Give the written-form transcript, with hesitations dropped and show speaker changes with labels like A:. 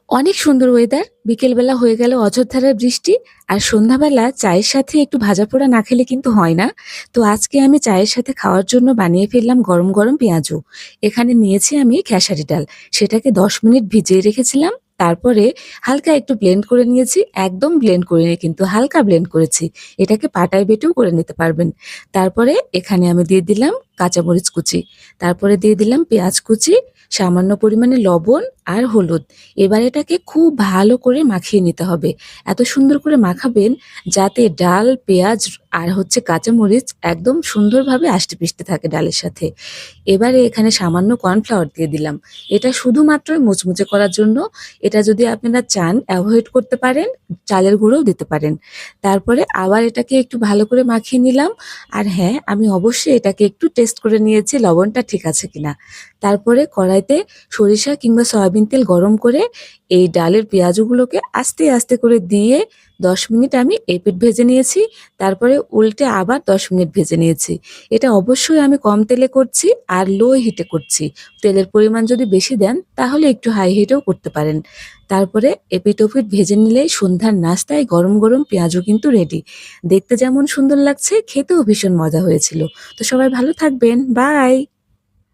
A: অনেক সুন্দর ওয়েদার। বিকেলবেলা হয়ে গেল অঝোরধারায় বৃষ্টি। আর সন্ধ্যাবেলা চায়ের সাথে একটু ভাজাপোড়া না খেলে কিন্তু হয় না। তো আজকে আমি চায়ের সাথে খাওয়ার জন্য বানিয়ে ফেললাম গরম, গরম পেঁয়াজু। এখানে নিয়েছি আমি খেসারি ডাল। সেটাকে ১০ মিনিট ভিজিয়ে রেখেছিলাম। তারপরে হালকা একটু ব্লেন্ড করে নিয়েছি। একদম ব্লেন্ড করিনি কিন্তু হালকা ব্লেন্ড করেছি। এটাকে পাটায় বেটেও করে নিতে পারবেন। তারপরে এখানে আমি দিয়ে দিলাম কাঁচামরিচ কুচি। তারপরে দিয়ে দিলাম পেঁয়াজ কুচি, সামান্য পরিমাণে লবণ আর হলুদ। এবার এটাকে খুব ভালো করে মাখিয়ে নিতে হবে। এত সুন্দর করে মাখাবেন যাতে ডাল, পেঁয়াজ আর কাঁচামরিচ একদম সুন্দরভাবে আষ্টে-পৃষ্ঠে থাকে ডালের সাথে। এবারে এখানে সামান্য কর্নফ্লাওয়ার দিয়ে দিলাম। এটা শুধুমাত্র মুচমুচে করার জন্য। এটা যদি আপনারা চান এভয়েড করতে পারেন, চালের গুঁড়োও দিতে পারেন। তারপরে আবার এটাকে একটু ভালো করে মাখিয়ে নিলাম। আর হ্যাঁ, আমি অবশ্যই এটাকে একটু টেস্ট করে নিয়েছি লবণটা ঠিক আছে কিনা। তারপরে কড়াইতে সরিষা কিংবা সয়াবিন তেল গরম করে এই ডালের পেঁয়াজগুলোকে আস্তে আস্তে করে দিয়ে ১০ মিনিট আমি এপিঠ ভেজে নিয়েছি। তারপরে উল্টে আবার ১০ মিনিট ভেজে নিয়েছি। এটা অবশ্যই আমি কম তেলে করছি আর লো হিটে করছি। তেলের পরিমাণ যদি বেশি দেন তাহলে একটু হাই হিটেও করতে পারেন। তারপরে এপিঠ ওপিঠ ভেজে নিলেই সন্ধ্যার নাস্তায় গরম গরম পেঁয়াজু কিন্তু রেডি। দেখতে যেমন সুন্দর লাগছে, খেতেও ভীষণ মজা হয়েছিল। তো সবাই ভালো থাকবেন। বাই।